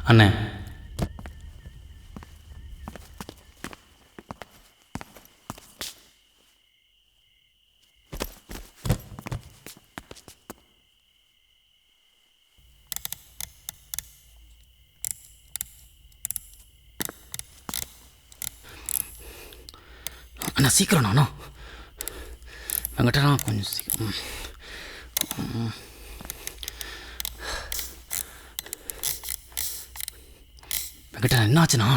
அண்ணே அண்ணா சீக்கிரம் நானோ வெங்கடா கொஞ்சம் சீக்கிரம். Venkata என்னாச்சுண்ணா?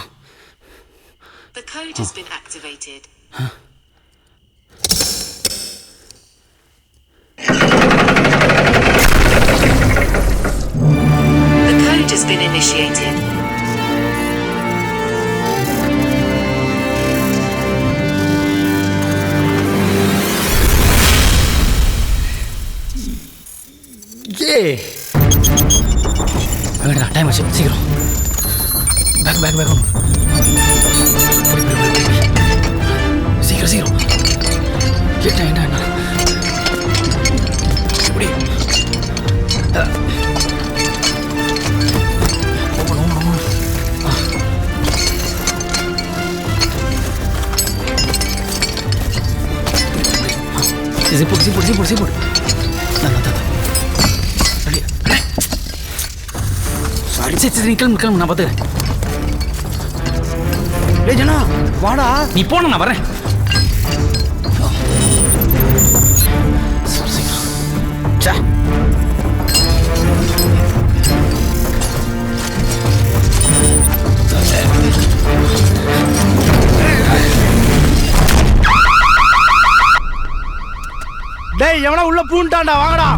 The code has been activated. The code has been initiated. Venkata time ஆச்சு சீக்கிரம். பேக் சீக்கிரம் சீக்கிரம். என்ன எப்படி சீப்போடு சரி கிளம்பு நான் பார்த்துக்கிறேன். டேய் ஜனா வாடா. நீ போன நான் வரேன். டேய் எவனா உள்ள பூண்டாண்டா வாங்கடா.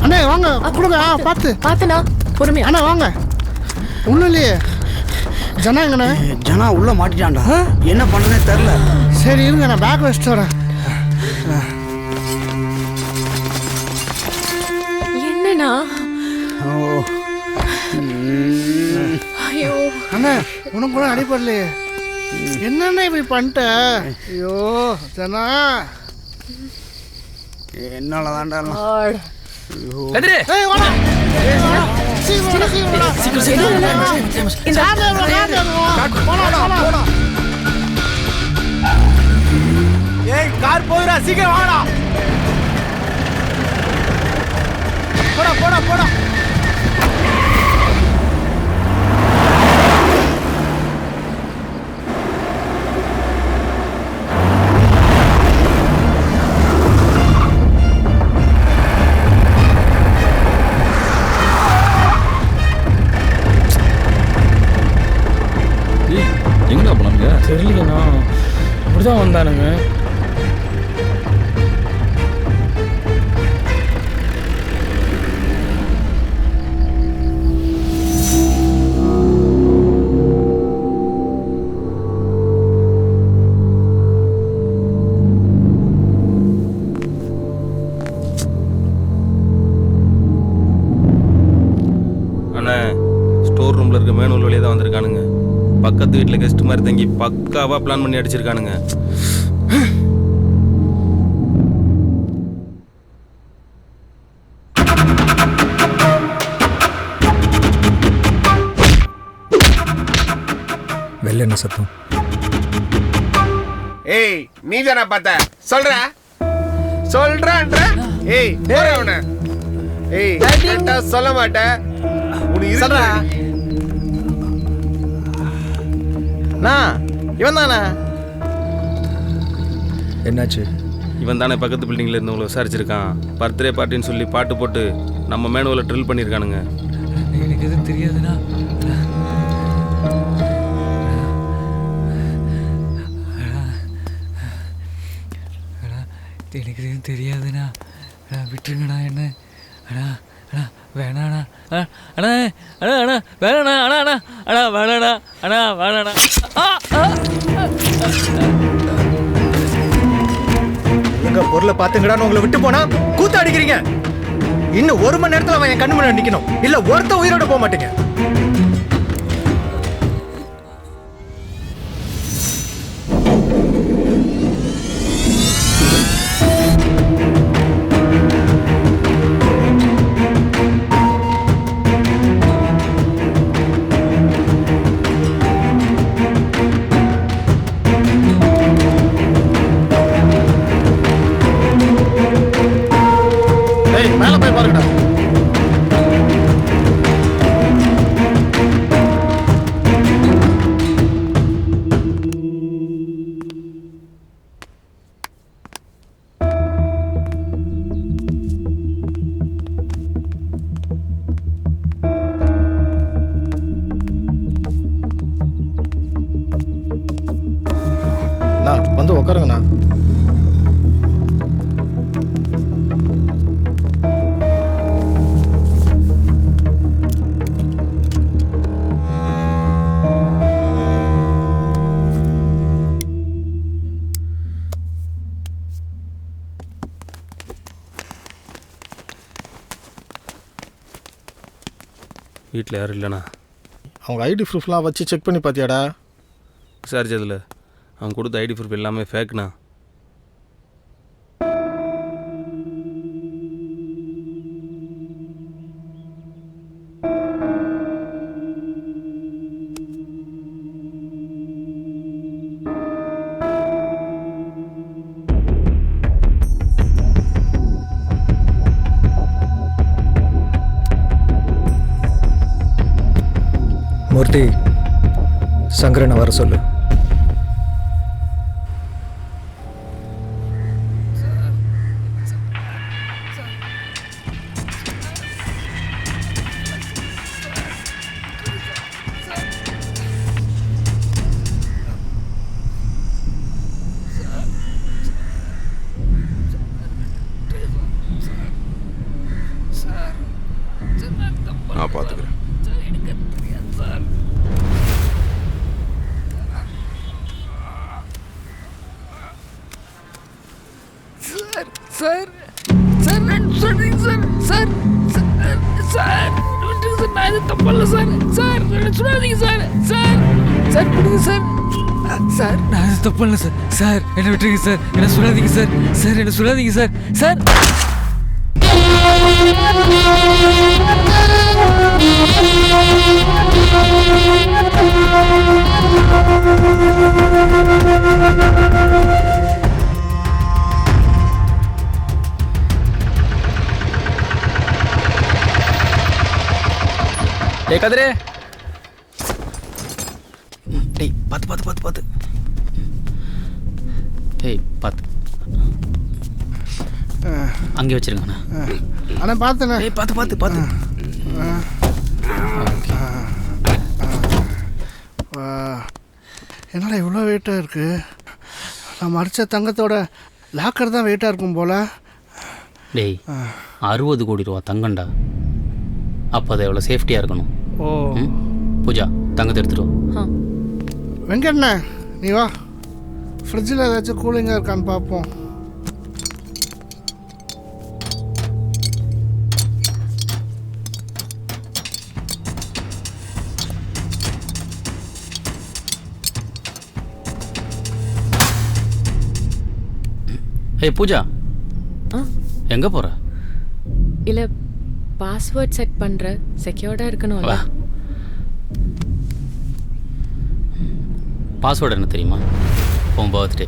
அண்ணே வாங்க கொடுங்க. பார்த்துண்ணா பொறுமையா. அண்ணா வாங்க. ஒன்றும் இல்லையே. ஜனா எங்கண்ணே? ஜனா உள்ள மாட்டிட்டான்டா. என்ன பண்ணனே தெரில. சரி இருங்க நான் பேக் வச்சுட்டு வரேன். என்னண்ணா? ஐயோ அண்ணா உனக்கு கூட அடிப்படலையே. என்னண்ணே இப்படி பண்ணிட்ட? ஐயோ ஜனா என்னால தான்டா. ஏய் கார் போகுதுடா சீக்கிரம் வாடா. போடா தெரியலண்ணா அப்படிதான் வந்தானுங்க. அண்ணா ஸ்டோர் ரூம்ல இருக்க மேனுவல் வழியாக தான் வந்திருக்கானுங்க. பக்கத்து வீட்டில் கெஸ்ட் மாதிரி தங்கி பக்காவாக பிளான் பண்ணி அடிச்சிருக்கானுங்க. வெளில என்ன சத்தம்? ஏய் நீ தானே பார்த்த சொல்றேன்ற. ஏய் அவன ஏய் கேட்டா சொல்ல மாட்டேன். சொல்றா இவன் தானே. என்னாச்சு? இவன் தானே பக்கத்து பில்டிங்கில் இருந்தவங்களை விசாரிச்சிருக்கான். பர்த்டே பார்ட்டின்னு சொல்லி பாட்டு போட்டு நம்ம மேனுவலை ட்ரில் பண்ணியிருக்கானுங்க. எனக்கு எதுவும் தெரியாதுண்ணா. எனக்கு எதுவும் தெரியாதுண்ணா விட்டுருங்கண்ணா என்ன அண்ணா அண்ணா வேணாண்ணா அண்ணா அண்ணா அண்ணா வேணாண்ணா அண்ணா அண்ணா அண்ணா வேணாண்ணா அண்ணா வேணாண்ணா எங்க பொருளை பாத்துங்கடான்னு உங்களை விட்டு போனா கூத்த அடிக்கிறீங்க. இன்னும் 1 மணி நேரத்துல அவன் என் கண்ணு முன்னாடி நிக்கணும். இல்ல ஒருத்த உயிரோட போக மாட்டீங்க. மேல போய் பாருங்கடா. வந்து உட்காருங்கண்ணா. வீட்டில் யாரும் இல்லைண்ணா. அவங்க ஐடி ப்ரூஃப்லாம் வச்சு செக் பண்ணி பார்த்தியாடா? விசாரிச்சதில் அவன் கொடுத்த ஐடி ப்ரூஃப் எல்லாமே ஃபேக்ண்ணா. மூர்த்தி சங்கரனை வர சொல்லு. நான் பார்த்துக்கிறேன். சார் சார் நான் சொல்றேன் சார் சார் சார் விட்டுருங்க சார். நான் இது தப்பல்ல சார். சார் சொல்லாதீங்க சார். சார் சார் விடுங்க சார். சார் நான் இது தப்பல்ல சார். சார் என்ன விட்டுருங்க சார். என்ன சொல்லாதீங்க சார். சார் என்ன சொல்லாதீங்க சார். சார் டேய் கதிரே, டேய் பார்த்து டேய் பார்த்து அங்கே வச்சிருங்கண்ணா. அண்ணா பார்த்தண்ணே. டேய் பார்த்து என்னடா இவ்வளோ வெயிட்டாக இருக்குது? நம்ம அடித்த தங்கத்தோட லாக்கர் தான் வெயிட்டாக இருக்கும் போல். டேய் 60 கோடி ரூபா தங்கண்டா. அப்போ அது எவ்வளோ சேஃப்டியாக இருக்கணும். ஓ பூஜா தங்கத்தை எடுத்துட்டு. வெங்கண்ணே நீ வா, ஃப்ரிட்ஜில் ஏதாச்சும் கூலிங்காக இருக்கான்னு பார்ப்போம். ஏய் பூஜா, எங்கே போகிற? இல்லை பாஸ்வேர்ட் செட் பண்ணுற, செக்யூர்டாக இருக்கணும்ல. பாஸ்வேர்டு என்ன தெரியுமா? உன் பர்த்டே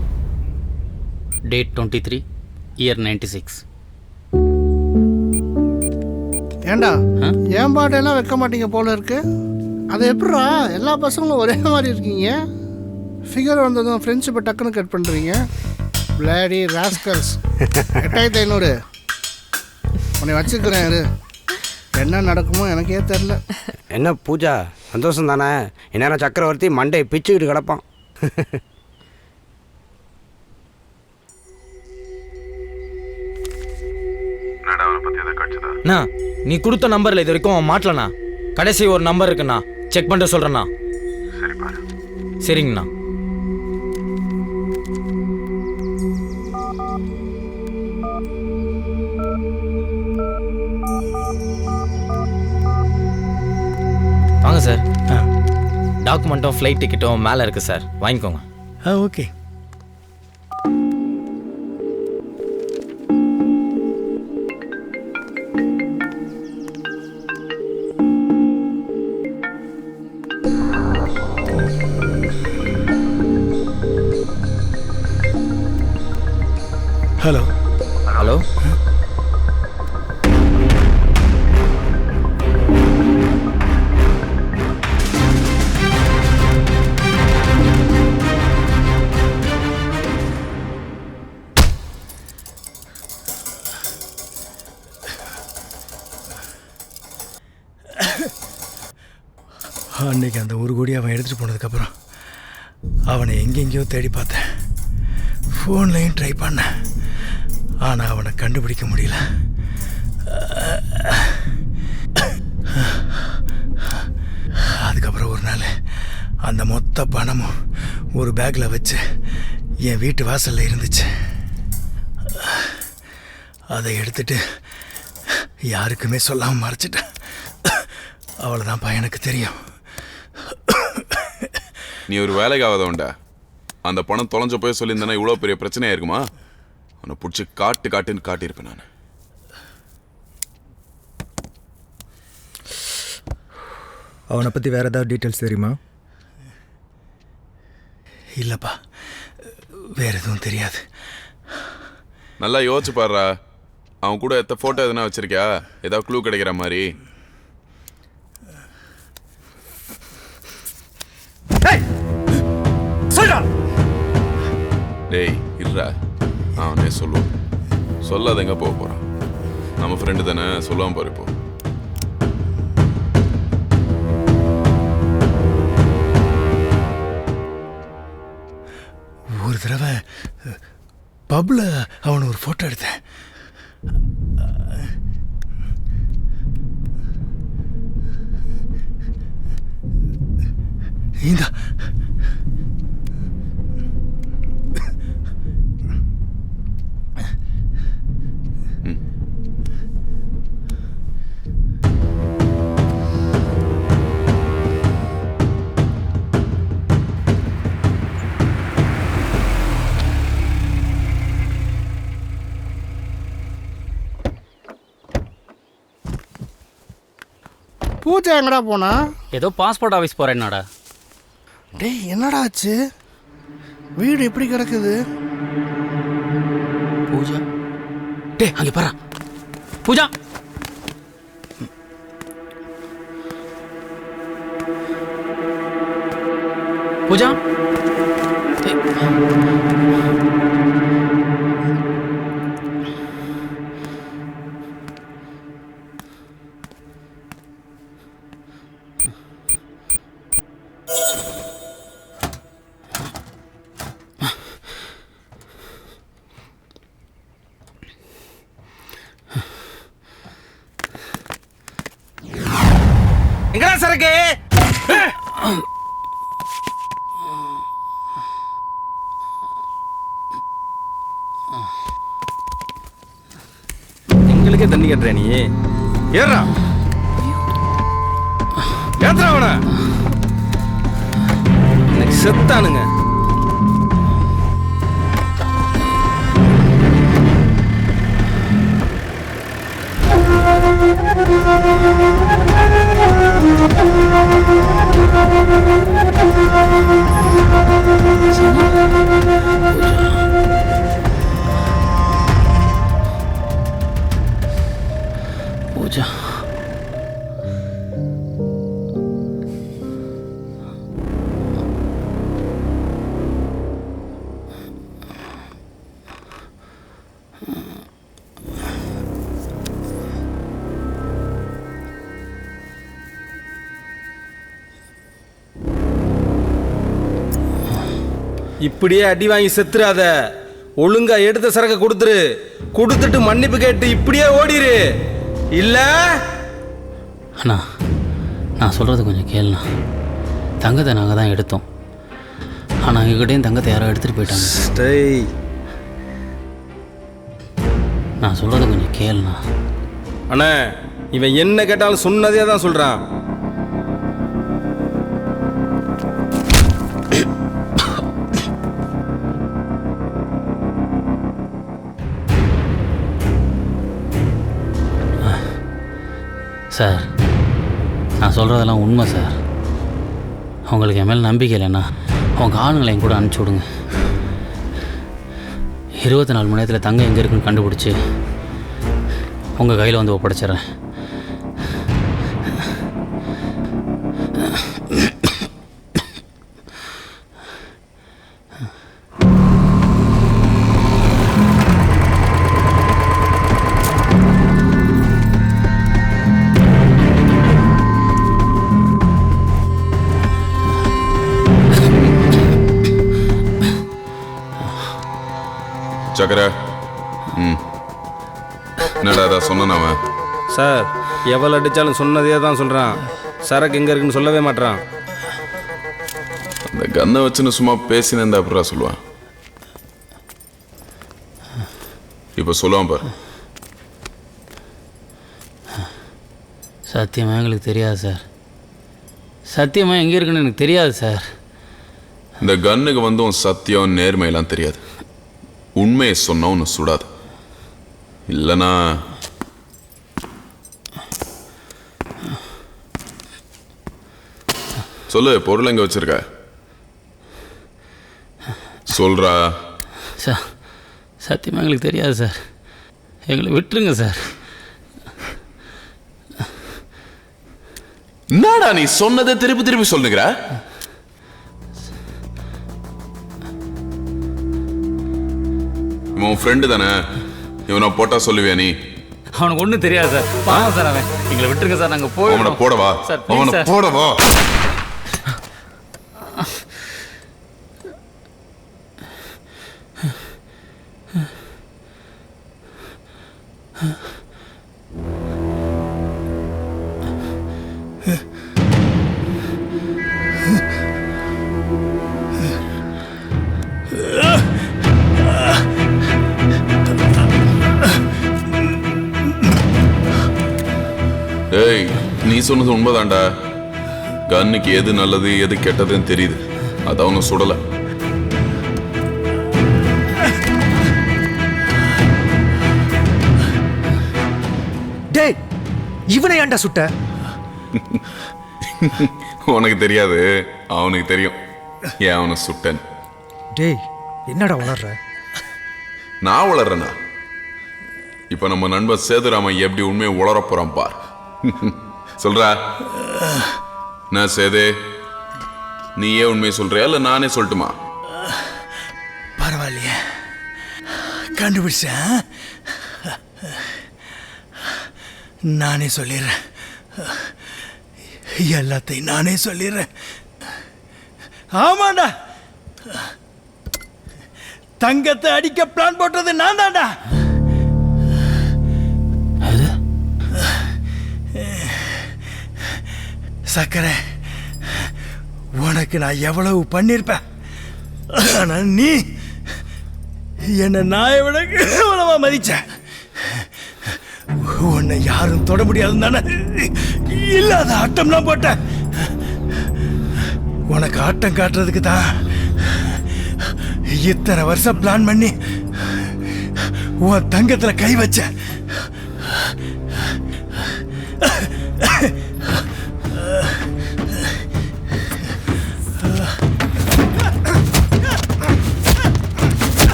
டேட் 23 இயர் 96. ஏண்டா என் பாட்டெல்லாம் வைக்க மாட்டீங்க போல இருக்கு. அது எப்படா எல்லா பசங்களும் ஒரே மாதிரி இருக்கீங்க? ஃபிகர் வந்ததும் ஃப்ரெண்ட்ஷிப்பை டக்குன்னு கட் பண்ணுறீங்க. Bloody rascals. 8500 உன்னை வச்சுக்கிறேன். என்ன நடக்குமோ எனக்கே தெரில. என்ன பூஜா சந்தோஷம் தானே? இந்நேரம் சக்கரவர்த்தி மண்டையை பிச்சுக்கிட்டு கிடப்பான். அண்ணா நீ கொடுத்த நம்பரில் இது வரைக்கும் அவன் மாட்டலண்ணா. கடைசி ஒரு நம்பர் இருக்குண்ணா, செக் பண்ணிட்டு சொல்கிறேண்ணா. சரிங்கண்ணா. வாங்க சார். டாக்குமெண்ட்டும் ஃப்ளைட் டிக்கெட்டும் மேலே இருக்குது சார், வாங்கிக்கோங்க. ஓகே. Hello hello. அன்னைக்கு அந்த ஒரு கோடி அவன் எடுத்துகிட்டு போனதுக்கப்புறம் அவனை எங்கெங்கேயோ தேடி பார்த்தேன், ஃபோன்லையும் ட்ரை பண்ணேன், ஆனால் அவனை கண்டுபிடிக்க முடியல. அதுக்கப்புறம் ஒரு நாள் அந்த மொத்த பணமும் ஒரு பேக்கில் வச்சு என் வீட்டு வாசலில் இருந்துச்சு. அதை எடுத்துட்டு யாருக்குமே சொல்லாமல் மறைச்சிட்டேன். அவ்வளோதான் எனக்கு தெரியும். நீ ஒரு வேலைக்கு ஆகாதவன்டா. அந்த பணம் தொலைஞ்ச போய் சொல்லியிருந்தேன்னா இவ்வளோ பெரிய பிரச்சனையா இருக்குமா? அவனை பிடிச்சி காட்டுன்னு காட்டியிருப்பேன் நான். அவனை பற்றி வேறு ஏதாவது டீட்டெயில்ஸ் தெரியுமா? இல்லைப்பா, வேறு எதுவும் தெரியாது. நல்லா யோசிச்சு பாடுறா. அவன் கூட எத்த ஃபோட்டோ எதுனா வச்சிருக்கியா? ஏதாவது க்ளூ கிடைக்கிற மாதிரி? டேய் இருடா, அவனே சொல்லுவான். சொல்லாத எங்க போக போறான்? நம்ம ஃப்ரெண்டு தானே, சொல்லுவான் பாரு. இப்போ ஒரு தடவை பப்ல அவனை ஒரு ஃபோட்டோ எடுத்தேன். இந்த பூஜா எங்கடா போனா? ஏதோ பாஸ்போர்ட் ஆஃபீஸ் போகிறேன்னாடா. டேய் என்னடா ஆச்சு? வீடு எப்படி கிடக்குது? பூஜா, டே அங்கே பாரு. பூஜா, பூஜா, எங்கடா சரக்கு? எங்களுக்கே தண்ணி கட்டுற நீ. ஏறா ஏத்துறவன எனக்கு செத்தானுங்க. பூஜா, இப்படியே அடி வாங்கி செத்துறாத. ஒழுங்கா எடுத்த சரக்க கொடுத்துட்டு மன்னிப்பு கேட்டு இப்படியே ஓடிரு. இல்லை அண்ணா நான் சொல்கிறது கொஞ்சம் கேளுண்ணா. தங்கத்தை நாங்கள் தான் எடுத்தோம். ஆனால் எங்ககிட்டயும் தங்கத்தை யாரோ எடுத்துகிட்டு போயிட்டாங்க. டேய் நான் சொல்கிறது கொஞ்சம் கேளுண்ணா. அண்ணே இவன் என்ன கேட்டாலும் சொன்னதே தான் சொல்கிறான். சார் நான் சொல்கிறதெல்லாம் உண்மை சார். அவங்களுக்கு என் மேலே நம்பிக்கை இல்லைண்ணா. அவங்க ஆளுங்களை என் கூட அனுப்பிச்சி விடுங்க. 24 மணி நேரத்தில் தங்கம் எங்கே இருக்குன்னு கண்டுபிடிச்சி உங்கள் கையில் வந்து ஒப்படைச்சிட்றேன். சக்கரை என்னடா அதான் சொன்னான் அவன். சார் எவ்வளோ அடித்தாலும் சொன்னதே தான் சொல்கிறான். சரக்கு எங்கே இருக்குன்னு சொல்லவே மாட்டான். அந்த கன்னை வச்சுன்னு சும்மா பேசினேன் அப்புறம் சொல்லுவான். இப்போ சொல்லுவான் பாரு. சத்தியமாக எங்களுக்கு தெரியாது சார். சத்தியமாக எங்கே இருக்குன்னு எனக்கு தெரியாது சார். இந்த கன்னுக்கு வந்து உன் சத்தியம் நேர்மையெல்லாம் தெரியாது. உண்மையை சொன்ன ஒன்று சுடாது. இல்லைனா சொல்லு, பொருள் எங்க வச்சிருக்க சொல்றா. சார் சத்தியமாக எங்களுக்கு தெரியாது சார். எங்களை விட்டுருங்க சார். என்னடா நீ சொன்னதை திருப்பி திருப்பி சொல்லுங்கிற? இவன் ஃப்ரெண்டு தானே, இவனை போட்டா சொல்லுவியா நீ? அவனுக்கு ஒன்றும் தெரியாது சார். பாவம் சார் அவன். எங்களை விட்டுருங்க சார். நாங்கள் போய் அவனை போடவா? அவனை போடவா? ஏய், நீ சொன்னது உண்மைதான்டா. கன்னுக்கு எது நல்லது எது கெட்டதுன்னு தெரியுது. அது அவனை சுடல. டேய் இவனை ஏன்டா சுட்ட? உனக்கு தெரியாது, அவனுக்கு தெரியும் ஏன் அவனை சுட்டன். டேய் என்னடா உணர்ற? நான் வளர்றேனா? இப்ப நம்ம நண்பர் சேதுராமன் எப்படி உண்மையை உளர போறான் பார். சொல்றா. நான் சேதே, நீயே உண்மையை சொல்றியா இல்ல நானே சொல்லட்டுமா? பரவாயில்லையே, கண்டுபிடிச்சேன். நானே சொல்லிடுறேன். எல்லாத்தையும் நானே சொல்லிடுறேன். ஆமாண்டா, தங்கத்தை அடிக்க பிளான் போட்டது நான் தான்டா. சக்கரை, உனக்கு நான் எவ்வளவு பண்ணிருப்பேன். ஆனா நீ என்ன நாயை விட எவ்வளவா மதிச்ச. உன்னை யாரும் தொட முடியாதுன்னு தானே இல்லாத ஆட்டம்லாம் போட்ட. உனக்கு ஆட்டம் காட்டுறதுக்கு தான் இத்தனை வருஷம் பிளான் பண்ணி உன் தங்கத்துல கை வச்ச.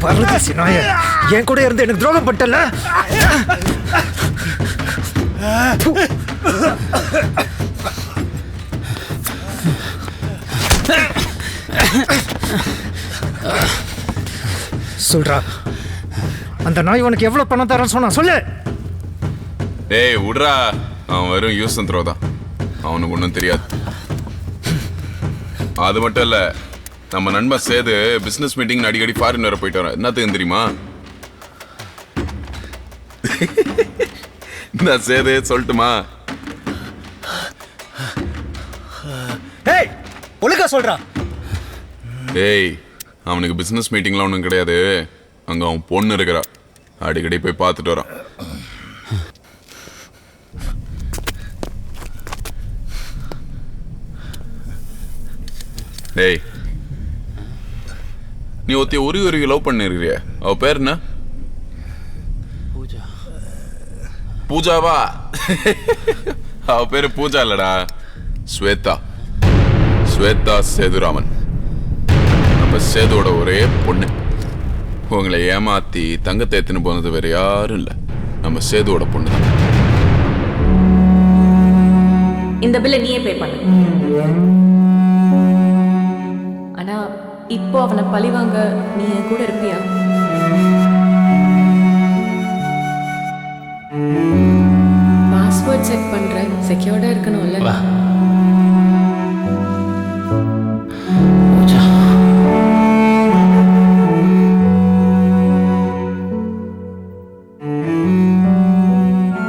பரதேசி நாய, என் கூட இருந்து எனக்கு துரோகம் பண்ணல. சொல்றா, அந்த நாய் உனக்கு எவ்வளவு பணம் தரேன்னு சொன்னா சொல்லு. டேய் விடுறா, அவன் வெறும் யூஸ் அண்ட் த்ரோ தான். அவனுக்கு ஒன்றும் தெரியாது. அது மட்டும் இல்ல, நம்ம நண்பர் சேது பிசினஸ் மீட்டிங் அடிக்கடி ஃபாரின் வர போயிட்டு வர. என்னத்துக்கு தெரியுமா? நான் சேதே சொல்லட்டுமா? ஏய் ஒழுங்கா சொல்றான். ஏய், அவனுக்கு பிசினஸ் மீட்டிங்லாம் ஒன்றும் கிடையாது. அங்கே அவன் பொண்ணு இருக்கிறா, அடிக்கடி போய் பார்த்துட்டு வரான். டேய், நீ ஒருத்தைய உருகி லவ் பண்ணிருக்கிறிய, அவ பேர் என்ன? பூஜா. பூஜாவா? அவ பேரு பூஜா இல்லடா, ஸ்வேதா. ஸ்வேதா சேதுராமன், நம்ம சேதுவோட ஒரே பொண்ணு. உங்களை ஏமாத்தி தங்கத்தை எடுத்துன்னு போனது வேற யாரும் இல்லை, நம்ம சேதுவோட பொண்ணு தான். இந்த பில்லை நீயே பே பண்ணு. ஆனா இப்போ அவனை பழிவாங்க நீ என் கூட இருப்பியா? பாஸ்வேர்ட் செட் பண்ற, செக்யூர்டா இருக்கணும்ல. வா